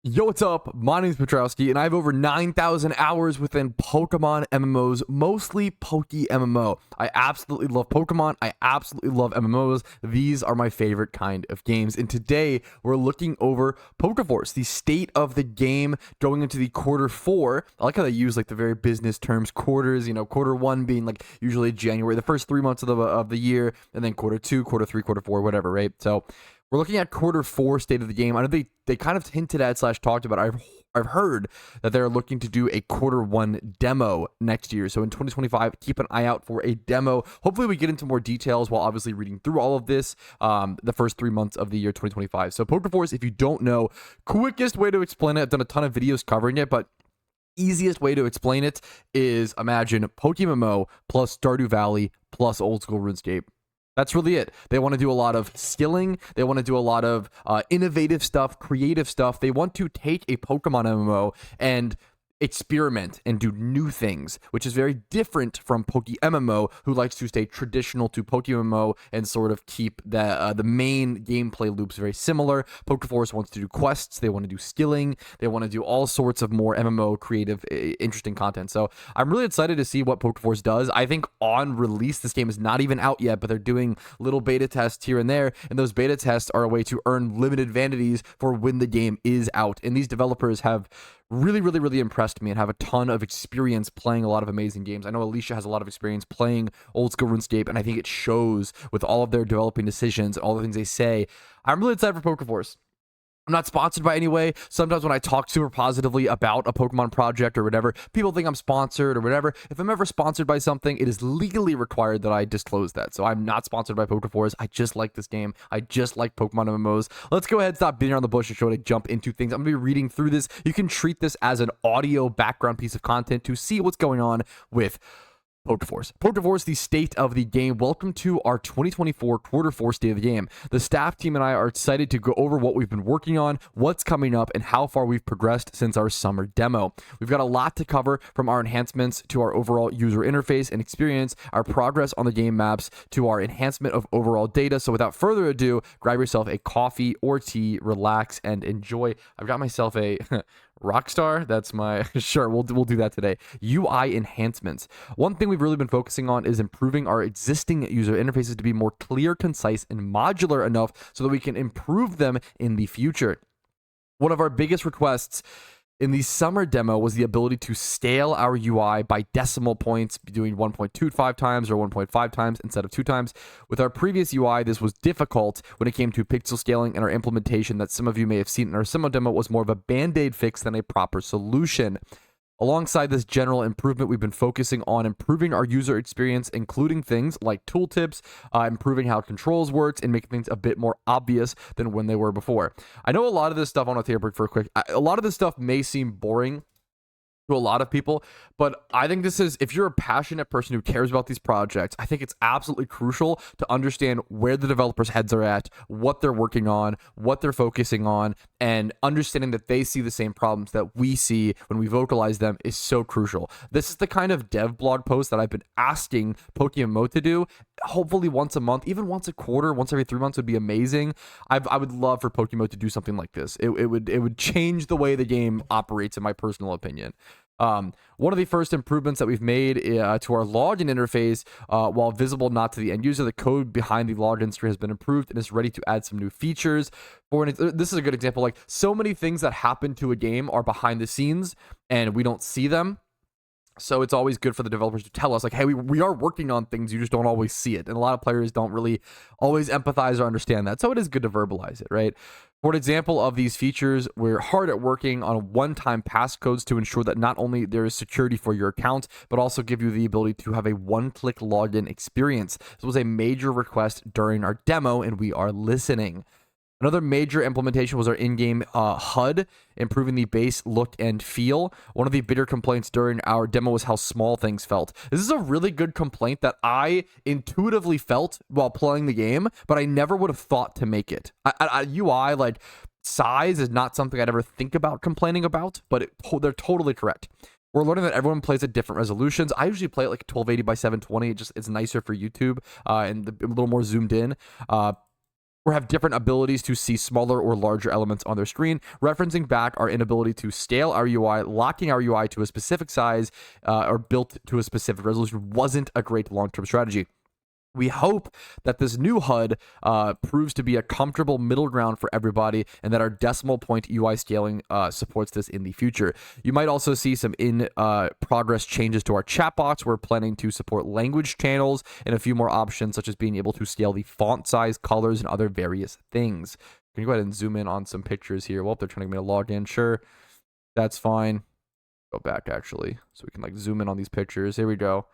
Yo, what's up? My name is Patrouski, and I have over 9,000 hours within Pokemon MMOs, mostly PokeMMO. I absolutely love Pokemon. I absolutely love MMOs. These are my favorite kind of games. And today, we're looking over PokeForce, the state of the game going into the Q4. I like how they use like the very business terms, quarters, Q1 being like usually January, the first 3 months of the year, and then Q2, Q3, Q4, whatever, right? So we're looking at Q4 state of the game. I know they kind of hinted at / talked about. I've heard that they're looking to do a Q1 demo next year. So in 2025, keep an eye out for a demo. Hopefully we get into more details while obviously reading through all of this the first 3 months of the year 2025. So PokeForce, if you don't know, quickest way to explain it, I've done a ton of videos covering it, but easiest way to explain it is imagine PokeMMO plus Stardew Valley plus old school RuneScape. That's really it. They want to do a lot of skilling. They want to do a lot of innovative stuff, creative stuff. They want to take a Pokemon MMO and experiment and do new things, which is very different from PokeMMO, who likes to stay traditional to PokeMMO and sort of keep the main gameplay loops very similar. PokeForce wants to do quests. They want to do skilling. They want to do all sorts of more MMO creative, interesting content. So I'm really excited to see what PokeForce does. I think on release, this game is not even out yet, but they're doing little beta tests here and there, and those beta tests are a way to earn limited vanities for when the game is out. And these developers have really impressed me and have a ton of experience playing a lot of amazing games. I know Alicia has a lot of experience playing old school RuneScape, and I think it shows with all of their developing decisions and all the things they say. I'm really excited for PokeForce. I'm not sponsored by any way. Sometimes when I talk super positively about a Pokemon project or whatever, people think I'm sponsored or whatever. If I'm ever sponsored by something, it is legally required that I disclose that. So I'm not sponsored by PokeForce. I just like this game. I just like Pokemon MMOs. Let's go ahead and stop beating around the bush and show to jump into things. I'm going to be reading through this. You can treat this as an audio background piece of content to see what's going on with PokeForce. PokeForce, the state of the game. Welcome to our 2024 Q4 state of the game. The staff team and I are excited to go over what we've been working on, what's coming up, and how far we've progressed since our summer demo. We've got a lot to cover, from our enhancements to our overall user interface and experience, our progress on the game maps to our enhancement of overall data. So without further ado, grab yourself a coffee or tea, relax, and enjoy. I've got myself a Rockstar, that's my sure, we'll do that today. UI enhancements. One thing we've really been focusing on is improving our existing user interfaces to be more clear, concise, and modular enough so that we can improve them in the future. One of our biggest requests in the summer demo was the ability to scale our UI by decimal points, doing 1.25 times or 1.5 times instead of 2 times. With our previous UI, this was difficult when it came to pixel scaling, and our implementation that some of you may have seen in our summer demo was more of a band-aid fix than a proper solution. Alongside this general improvement, we've been focusing on improving our user experience, including things like tooltips, improving how controls works, and making things a bit more obvious than when they were before. I know a lot of this stuff, I want to take a break for a quick, a lot of this stuff may seem boring to a lot of people, but I think this is, if you're a passionate person who cares about these projects, I think it's absolutely crucial to understand where the developers' heads are at, what they're working on, what they're focusing on, and understanding that they see the same problems that we see when we vocalize them is so crucial. This is the kind of dev blog post that I've been asking PokeMMO to do, hopefully once a month, even once a quarter, once every 3 months would be amazing. I would love for PokeMMO to do something like this. It would change the way the game operates, in my personal opinion. One of the first improvements that we've made to our login interface, while visible not to the end user, the code behind the login screen has been improved and is ready to add some new features. This is a good example. Like, so many things that happen to a game are behind the scenes and we don't see them. So it's always good for the developers to tell us, like, hey, we are working on things, you just don't always see it. And a lot of players don't really always empathize or understand that. So it is good to verbalize it, right? For an example of these features, we're hard at working on one-time passcodes to ensure that not only there is security for your account, but also give you the ability to have a one-click login experience. This was a major request during our demo, and we are listening. Another major implementation was our in-game HUD, improving the base look and feel. One of the bigger complaints during our demo was how small things felt. This is a really good complaint that I intuitively felt while playing the game, but I never would have thought to make it. UI, like, size is not something I'd ever think about complaining about, but they're totally correct. We're learning that everyone plays at different resolutions. I usually play it like 1280 by 720. It's nicer for YouTube and a little more zoomed in. or have different abilities to see smaller or larger elements on their screen, referencing back our inability to scale our UI, locking our UI to a specific size or built to a specific resolution wasn't a great long-term strategy. We hope that this new HUD proves to be a comfortable middle ground for everybody, and that our decimal point UI scaling supports this in the future. You might also see some in-progress changes to our chat box. We're planning to support language channels and a few more options, such as being able to scale the font size, colors, and other various things. Can you go ahead and zoom in on some pictures here? Well, they're trying to get me to log in. Sure, that's fine. Go back, actually, so we can like zoom in on these pictures. Here we go.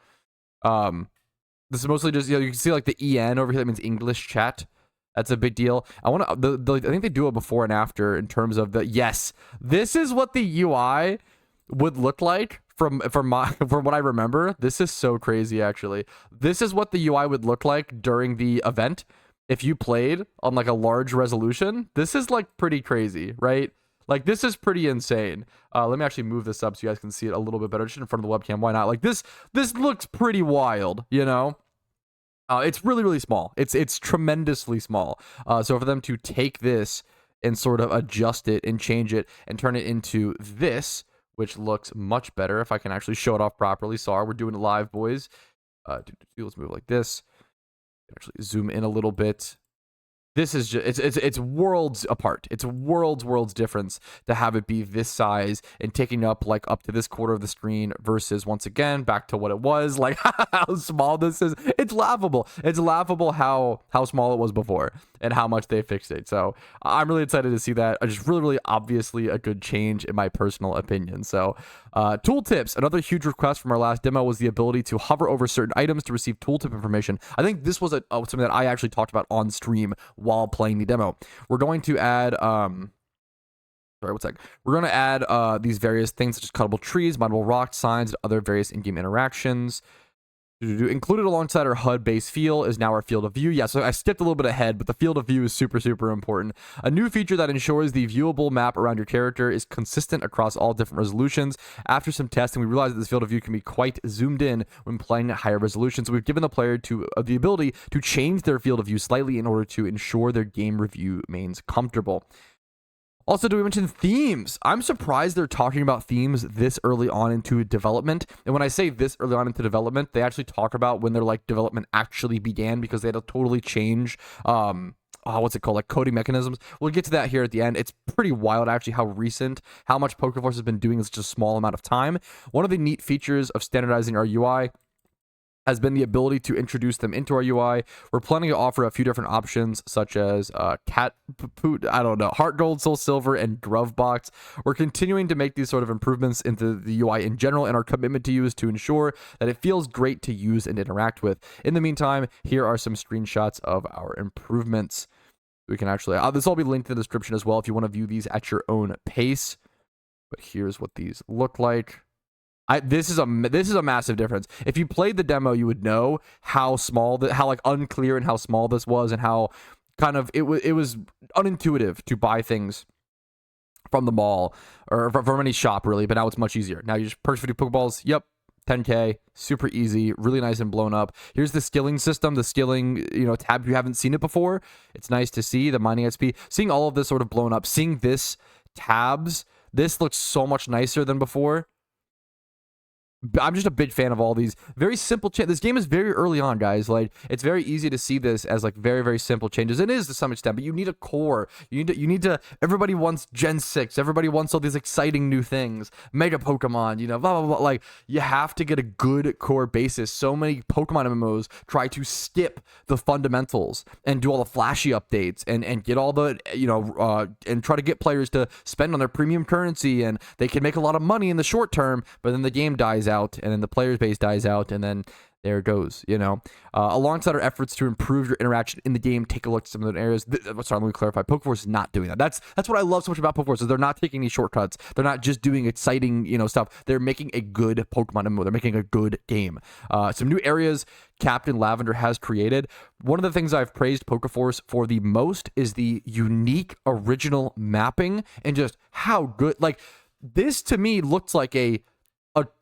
This is mostly just, you know, you can see like the EN over here. That means English chat. That's a big deal. I want to, I think they do a before and after in terms of the, yes, this is what the UI would look like from what I remember. This is so crazy, actually. This is what the UI would look like during the event if you played on like a large resolution. This is like pretty crazy, right? Like, this is pretty insane. Let me actually move this up so you guys can see it a little bit better. Just in front of the webcam. Why not? Like, this looks pretty wild, you know? It's really, really small. It's tremendously small. So for them to take this and sort of adjust it and change it and turn it into this, which looks much better if I can actually show it off properly. Sorry, we're doing it live, boys. Let's move it like this. Actually zoom in a little bit. This is just, it's worlds apart. It's worlds difference to have it be this size and taking up like up to this quarter of the screen versus, once again, back to what it was, like how small this is. It's laughable. It's laughable how small it was before and how much they fixed it. So I'm really excited to see that. Just really obviously a good change in my personal opinion. So tooltips. Another huge request from our last demo was the ability to hover over certain items to receive tooltip information. I think this was something that I actually talked about on stream while playing the demo. We're going to add we're going to add these various things such as cuttable trees, mineable rocks, signs, and other various in-game interactions. Included alongside our HUD base feel is now our field of view. Yeah, so I skipped a little bit ahead, but the field of view is super important. A new feature that ensures the viewable map around your character is consistent across all different resolutions. After some testing, we realized that this field of view can be quite zoomed in when playing at higher resolutions. So we've given the player the ability to change their field of view slightly in order to ensure their game review remains comfortable. Also, do we mention themes? I'm surprised they're talking about themes this early on into development. And when I say this early on into development, they actually talk about when their like development actually began, because they had to totally change what's it called, like coding mechanisms. We'll get to that here at the end. It's pretty wild actually how recent, how much PokeForce has been doing in such a small amount of time. One of the neat features of standardizing our UI has been the ability to introduce them into our UI. We're planning to offer a few different options, such as cat poot, I don't know, heart gold, soul silver, and grub box. We're continuing to make these sort of improvements into the UI in general, and our commitment to you is to ensure that it feels great to use and interact with. In the meantime, here are some screenshots of our improvements. We can actually, this will be linked in the description as well if you want to view these at your own pace. But here's what these look like. This is a massive difference. If you played the demo, you would know how small, how like unclear and how small this was, and how kind of it was unintuitive to buy things from the mall or from any shop really. But now it's much easier. Now you just purchase 50 Pokeballs. Yep, 10K, super easy, really nice and blown up. Here's the skilling system, the skilling, tab. If you haven't seen it before, it's nice to see the mining XP. Seeing all of this sort of blown up, seeing this tabs, this looks so much nicer than before. I'm just a big fan of all these very simple changes. This game is very early on, guys. Like, it's very easy to see this as like very simple changes. It is to some extent, but you need a core. You need to. Everybody wants Gen 6. Everybody wants all these exciting new things. Mega Pokemon, blah blah blah. Like, you have to get a good core basis. So many Pokemon MMOs try to skip the fundamentals and do all the flashy updates and get all the and try to get players to spend on their premium currency, and they can make a lot of money in the short term, but then the game dies out, and then the player's base dies out, and then there it goes, alongside our efforts to improve your interaction in the game, take a look at some of the areas. Sorry, let me clarify. PokeForce is not doing that. That's what I love so much about PokeForce, is they're not taking these shortcuts. They're not just doing exciting, stuff. They're making a good Pokemon MMO. They're making a good game. Some new areas Captain Lavender has created. One of the things I've praised PokeForce for the most is the unique original mapping and just how good. Like, this to me looks like a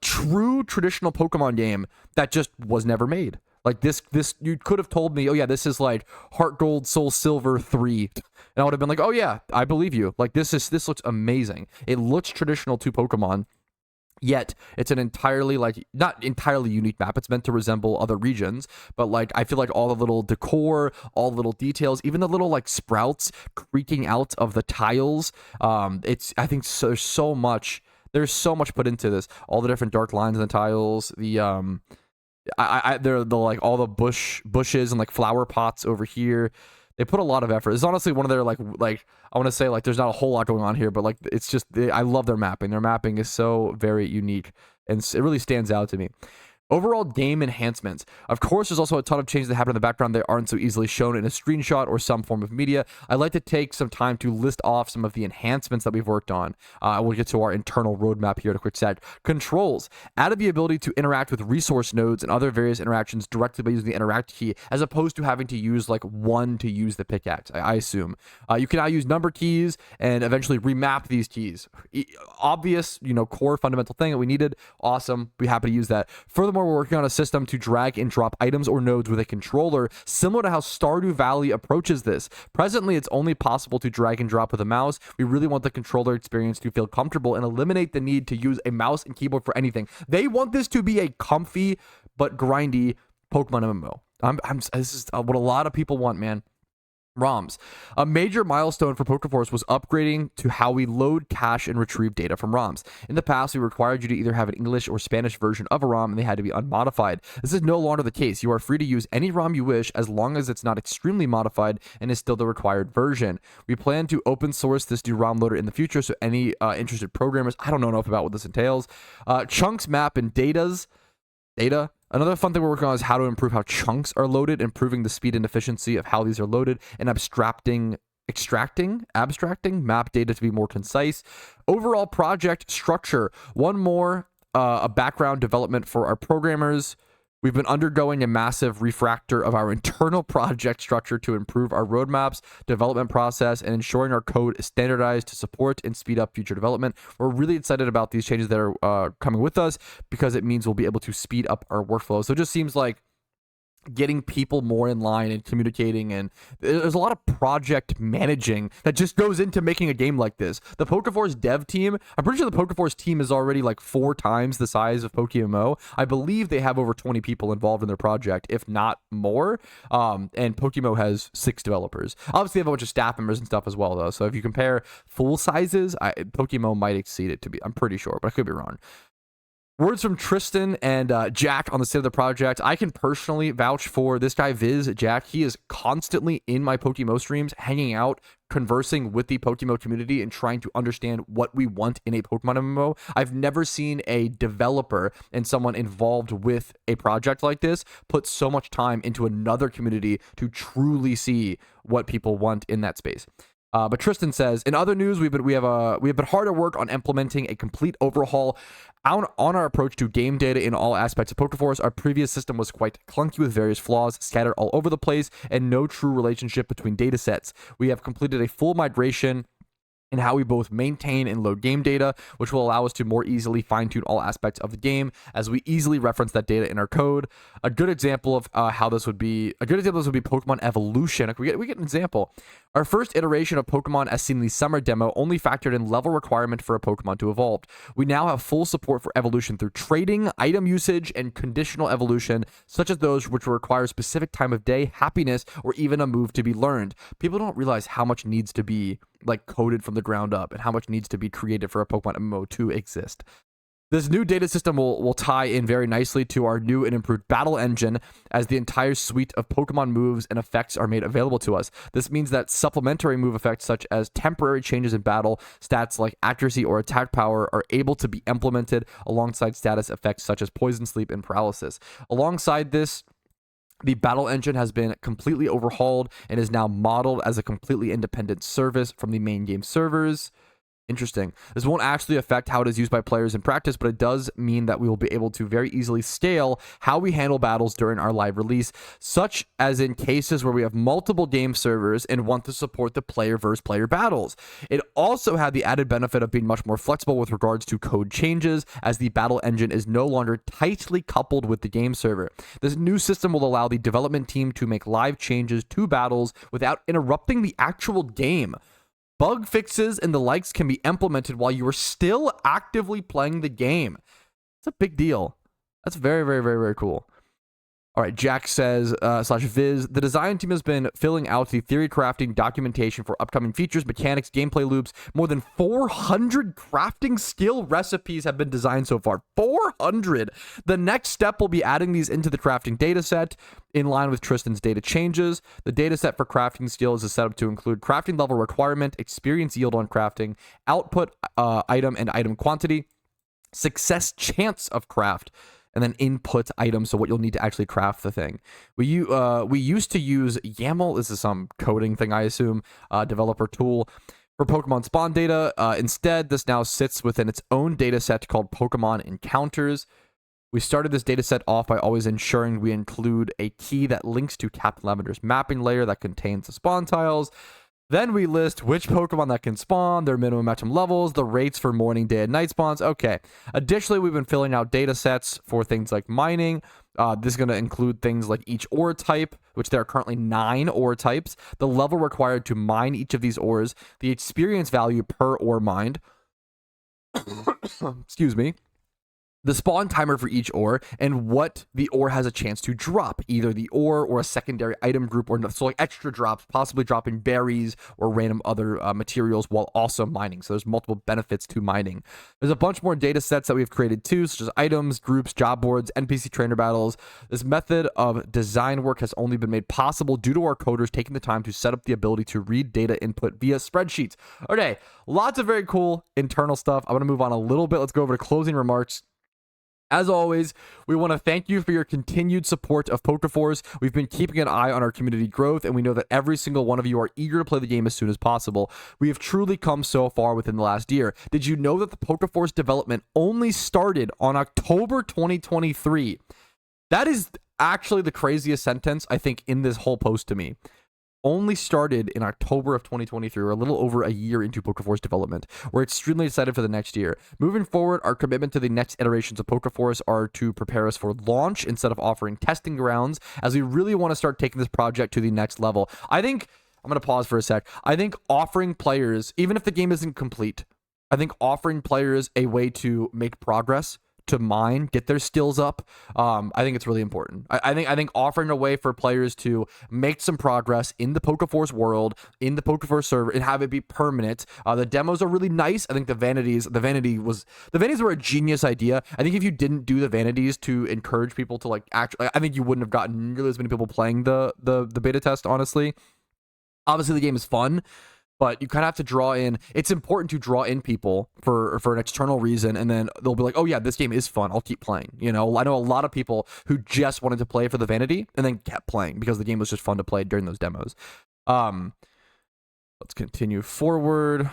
true traditional Pokemon game that just was never made. Like this you could have told me, oh yeah, this is like Heart Gold, Soul Silver 3. And I would have been like, oh yeah, I believe you. Like this looks amazing. It looks traditional to Pokemon. Yet it's an entirely, like, not entirely unique map. It's meant to resemble other regions, but like I feel like all the little decor, all the little details, even the little like sprouts creaking out of the tiles, I think there's so much put into this. All the different dark lines in the tiles, they're the like all the bushes and like flower pots over here. They put a lot of effort. It's honestly one of their like I want to say like there's not a whole lot going on here, but like it's just I love their mapping. Their mapping is so very unique and it really stands out to me. Overall game enhancements. Of course, there's also a ton of changes that happen in the background that aren't so easily shown in a screenshot or some form of media. I'd like to take some time to list off some of the enhancements that we've worked on. We'll get to our internal roadmap here in a quick sec. Controls. Added the ability to interact with resource nodes and other various interactions directly by using the interact key, as opposed to having to use like one to use the pickaxe, I assume. You can now use number keys and eventually remap these keys. Obvious, core fundamental thing that we needed. Awesome. Be happy to use that. Furthermore, we're working on a system to drag and drop items or nodes with a controller, similar to how Stardew Valley approaches this. Presently, it's only possible to drag and drop with a mouse. We really want the controller experience to feel comfortable and eliminate the need to use a mouse and keyboard for anything. They want this to be a comfy but grindy Pokemon MMO. This is what a lot of people want, man. ROMs. A major milestone for PokeForce was upgrading to how we load, cache, and retrieve data from ROMs. In the past, we required you to either have an English or Spanish version of a ROM, and they had to be unmodified. This is no longer the case. You are free to use any ROM you wish, as long as it's not extremely modified and is still the required version. We plan to open source this new ROM loader in the future, so any interested programmers, I don't know enough about what this entails. Chunks, map, and data. Another fun thing we're working on is how to improve how chunks are loaded, improving the speed and efficiency of how these are loaded, and abstracting map data to be more concise. Overall project structure. One more, a background development for our programmers. We've been undergoing a massive refactor of our internal project structure to improve our roadmaps, development process, and ensuring our code is standardized to support and speed up future development. We're really excited about these changes that are coming with us, because it means we'll be able to speed up our workflow. So it just seems like getting people more in line and communicating, and there's a lot of project managing that just goes into making a game like this. The PokeForce dev team, I'm pretty sure the PokeForce team is already like 4 times the size of PokeMMO. I believe they have over 20 people involved in their project, if not more. And PokeMMO has 6 developers. Obviously, they have a bunch of staff members and stuff as well, though. So if you compare full sizes, PokeMMO might exceed it, I'm pretty sure, but I could be wrong. Words from Tristan and Jack on the state of the project. I can personally vouch for this guy, Viz, Jack. He is constantly in my PokeMMO streams, hanging out, conversing with the PokeMMO community, and trying to understand what we want in a Pokemon MMO. I've never seen a developer and someone involved with a project like this put so much time into another community to truly see what people want in that space. But Tristan says, in other news, we have been hard at work on implementing a complete overhaul on our approach to game data in all aspects of PokeForce. Our previous system was quite clunky with various flaws scattered all over the place and no true relationship between data sets. We have completed a full migration in how we both maintain and load game data, which will allow us to more easily fine-tune all aspects of the game as we easily reference that data in our code. A good example of how this would be, Pokemon evolution. We get an example. Our first iteration of Pokemon, as seen in the summer demo, only factored in level requirement for a Pokemon to evolve. We now have full support for evolution through trading, item usage, and conditional evolution, such as those which require specific time of day, happiness, or even a move to be learned. People don't realize how much needs to be like coded from the ground up and how much needs to be created for a Pokemon MMO to exist. This new data system will tie in very nicely to our new and improved battle engine, as the entire suite of Pokemon moves and effects are made available to us. This means that supplementary move effects such as temporary changes in battle, stats like accuracy or attack power, are able to be implemented alongside status effects such as poison, sleep, and paralysis. Alongside this, the battle engine has been completely overhauled and is now modeled as a completely independent service from the main game servers. Interesting. This won't actually affect how it is used by players in practice, but it does mean that we will be able to very easily scale how we handle battles during our live release, such as in cases where we have multiple game servers and want to support the player versus player battles. It also had the added benefit of being much more flexible with regards to code changes, as the battle engine is no longer tightly coupled with the game server. This new system will allow the development team to make live changes to battles without interrupting the actual game. Bug fixes and the likes can be implemented while you are still actively playing the game. It's a big deal. That's very, very, very, very cool. All right, Jack says, /Viz, the design team has been filling out the theory crafting documentation for upcoming features, mechanics, gameplay loops. More than 400 crafting skill recipes have been designed so far. 400! The next step will be adding these into the crafting dataset in line with Tristan's data changes. The dataset for crafting skills is set up to include crafting level requirement, experience yield on crafting, output item and item quantity, success chance of craft, and then input items, so what you'll need to actually craft the thing. We used to use YAML. This is some coding thing, I assume, developer tool for Pokemon spawn data. Instead, this now sits within its own data set called Pokemon Encounters. We started this data set off by always ensuring we include a key that links to Captain Lavender's mapping layer that contains the spawn tiles. Then we list which Pokemon that can spawn, their minimum maximum levels, the rates for morning, day, and night spawns. Okay. Additionally, we've been filling out data sets for things like mining. This is going to include things like each ore type, which there are currently 9 ore types, the level required to mine each of these ores, the experience value per ore mined, excuse me, the spawn timer for each ore, and what the ore has a chance to drop, either the ore or a secondary item group, or so like extra drops, possibly dropping berries or random other materials while also mining. So there's multiple benefits to mining. There's a bunch more data sets that we've created too, such as items, groups, job boards, NPC trainer battles. This method of design work has only been made possible due to our coders taking the time to set up the ability to read data input via spreadsheets. Okay, lots of very cool internal stuff. I'm going to move on a little bit. Let's go over to closing remarks. As always, we want to thank you for your continued support of PokeForce. We've been keeping an eye on our community growth, and we know that every single one of you are eager to play the game as soon as possible. We have truly come so far within the last year. Did you know that the PokeForce development only started on October 2023? That is actually the craziest sentence, I think, in this whole post to me. Only started in October of 2023, or a little over a year into PokeForce development. We're extremely excited for the next year. Moving forward, our commitment to the next iterations of PokeForce are to prepare us for launch instead of offering testing grounds, as we really want to start taking this project to the next level. I'm going to pause for a sec. I think offering players, even if the game isn't complete, I think offering players a way to make progress, to mine, get their skills up. I think it's really important. I think offering a way for players to make some progress in the PokeForce world, in the PokeForce server, and have it be permanent. The demos are really nice. I think the vanities were a genius idea. I think if you didn't do the vanities to encourage people to I think you wouldn't have gotten nearly as many people playing the beta test, honestly. Obviously, the game is fun, but you kind of have to draw in. It's important to draw in people for an external reason, and then they'll be like, oh yeah, this game is fun, I'll keep playing. You know, I know a lot of people who just wanted to play for the vanity and then kept playing because the game was just fun to play during those demos. Let's continue forward.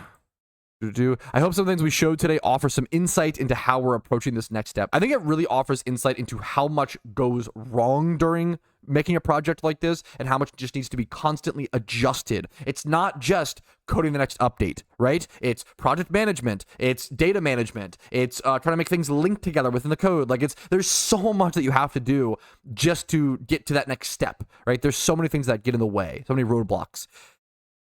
I hope some things we showed today offer some insight into how we're approaching this next step. I think it really offers insight into how much goes wrong during making a project like this and how much just needs to be constantly adjusted. It's not just coding the next update, right? It's project management, it's data management, it's trying to make things link together within the code. There's so much that you have to do just to get to that next step, right? There's so many things that get in the way, so many roadblocks.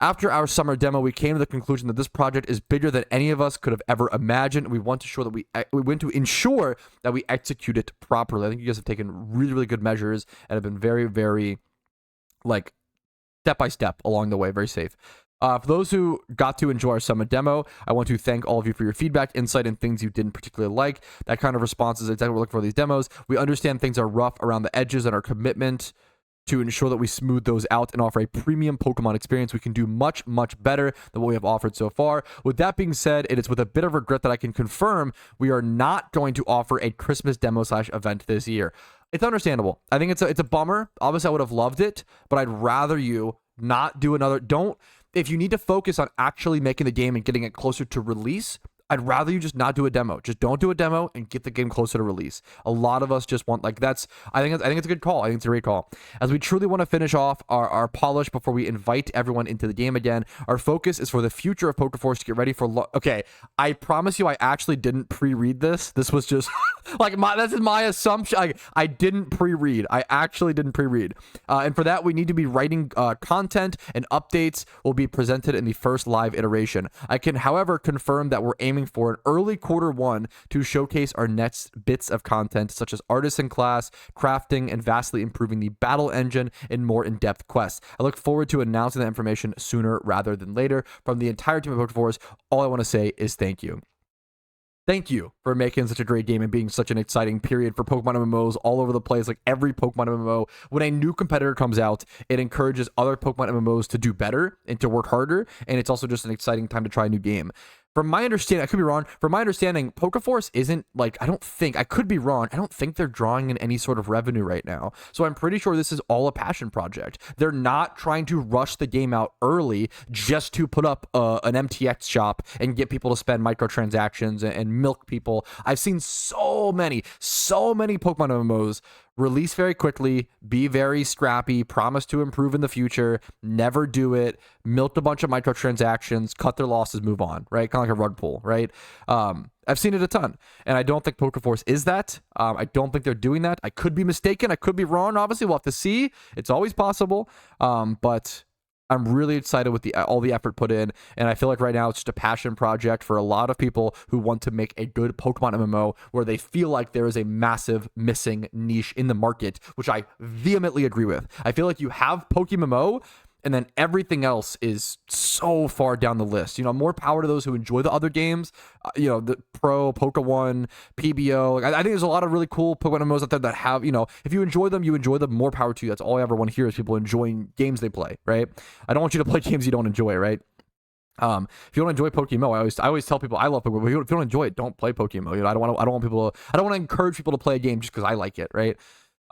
After our summer demo, we came to the conclusion that this project is bigger than any of us could have ever imagined. We want to ensure that we execute it properly. I think you guys have taken really, really good measures and have been very, very, step by step along the way, very safe. For those who got to enjoy our summer demo, I want to thank all of you for your feedback, insight, and things you didn't particularly like. That kind of response is exactly what we're looking for these demos. We understand things are rough around the edges, and our commitment to ensure that we smooth those out and offer a premium Pokemon experience we can do much, much better than what we have offered so far. With that being said, it is with a bit of regret that I can confirm we are not going to offer a Christmas demo / event this year. It's understandable. I think it's a bummer. Obviously, I would have loved it, but I'd rather you not do another. if you need to focus on actually making the game and getting it closer to release, I'd rather you just not do a demo. Just don't do a demo and get the game closer to release. A lot of us just want, like, I think it's a good call. I think it's a great call. As we truly want to finish off our polish before we invite everyone into the game again, our focus is for the future of PokeForce to get ready for okay, I promise you I actually didn't pre-read this. This was just like this is my assumption. I didn't pre-read. I actually didn't pre-read. And for that, we need to be writing content, and updates will be presented in the first live iteration. I can, however, confirm that we're aiming for an early Q1 to showcase our next bits of content, such as artisan class, crafting, and vastly improving the battle engine and more in-depth quests. I look forward to announcing that information sooner rather than later. From the entire team of PokeForce, all I want to say is thank you. Thank you for making such a great game and being such an exciting period for Pokemon MMOs all over the place. Like every Pokemon MMO, when a new competitor comes out, it encourages other Pokemon MMOs to do better and to work harder. And it's also just an exciting time to try a new game. From my understanding, I could be wrong. From my understanding, PokeForce isn't like, I could be wrong. I don't think they're drawing in any sort of revenue right now. So I'm pretty sure this is all a passion project. They're not trying to rush the game out early just to put up an MTX shop and get people to spend microtransactions and milk people. I've seen so many Pokemon MMOs release very quickly, be very scrappy, promise to improve in the future, never do it, milk a bunch of microtransactions, cut their losses, move on, right? Kind of like a rug pull, right? I've seen it a ton, and I don't think PokeForce is that. I don't think they're doing that. I could be mistaken. I could be wrong. Obviously, we'll have to see. It's always possible, but I'm really excited with all the effort put in, and I feel like right now it's just a passion project for a lot of people who want to make a good Pokemon MMO where they feel like there is a massive missing niche in the market, which I vehemently agree with. I feel like you have PokeMMO, and then everything else is so far down the list. You know, more power to those who enjoy the other games. You know, the Pro, Poke1, PBO. Like, I think there's a lot of really cool Pokemon MMOs out there that have, you know, if you enjoy them, more power to you. That's all I ever want to hear is people enjoying games they play, right? I don't want you to play games you don't enjoy, right? If you don't enjoy PokeMMO, I always tell people I love Pokemon. If you don't enjoy it, don't play PokeMMO. You know, I don't want to encourage people to play a game just because I like it, right?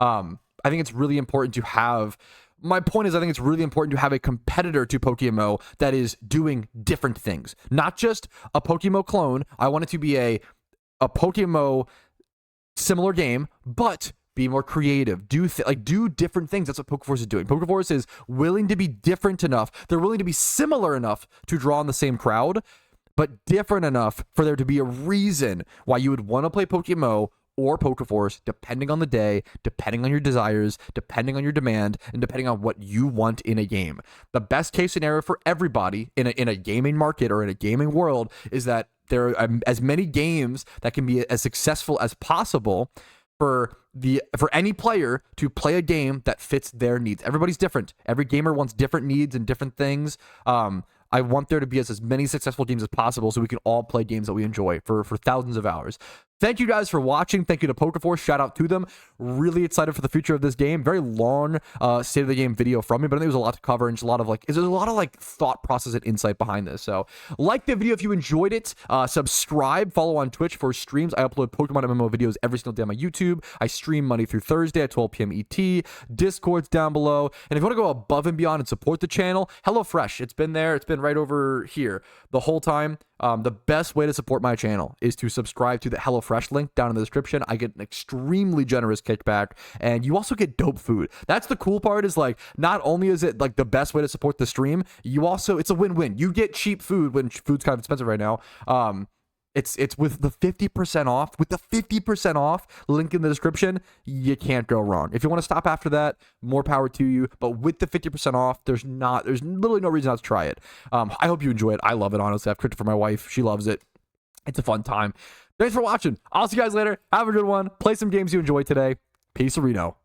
I think it's really important to have. My point is, I think it's really important to have a competitor to PokeMMO that is doing different things. Not just a PokeMMO clone. I want it to be a PokeMMO similar game, but be more creative. Do different things. That's what PokeForce is doing. PokeForce is willing to be different enough. They're willing to be similar enough to draw on the same crowd, but different enough for there to be a reason why you would want to play PokeMMO or PokeForce, depending on the day, depending on your desires, depending on your demand, and depending on what you want in a game. The best case scenario for everybody in a gaming market or in a gaming world is that there are as many games that can be as successful as possible for any player to play a game that fits their needs. Everybody's different. Every gamer wants different needs and different things. I want there to be as many successful games as possible so we can all play games that we enjoy for thousands of hours. Thank you guys for watching. Thank you to PokeForce. Shout out to them. Really excited for the future of this game. Very long state of the game video from me, but I think there's a lot to cover and just there's a lot of thought process and insight behind this. So like the video if you enjoyed it. Subscribe, follow on Twitch for streams. I upload Pokemon MMO videos every single day on my YouTube. I stream Monday through Thursday at 12 p.m. ET. Discord's down below. And if you want to go above and beyond and support the channel, HelloFresh. It's been there. It's been right over here the whole time. The best way to support my channel is to subscribe to the HelloFresh link down in the description. I get an extremely generous kickback, and you also get dope food. That's the cool part is not only is it the best way to support the stream, it's a win-win. You get cheap food when food's kind of expensive right now. It's with the 50% off. With the 50% off link in the description, you can't go wrong. If you want to stop after that, more power to you. But with the 50% off, there's literally no reason not to try it. I hope you enjoy it. I love it, honestly. I've cooked it for my wife. She loves it. It's a fun time. Thanks for watching. I'll see you guys later. Have a good one. Play some games you enjoyed today. Peace, Reno.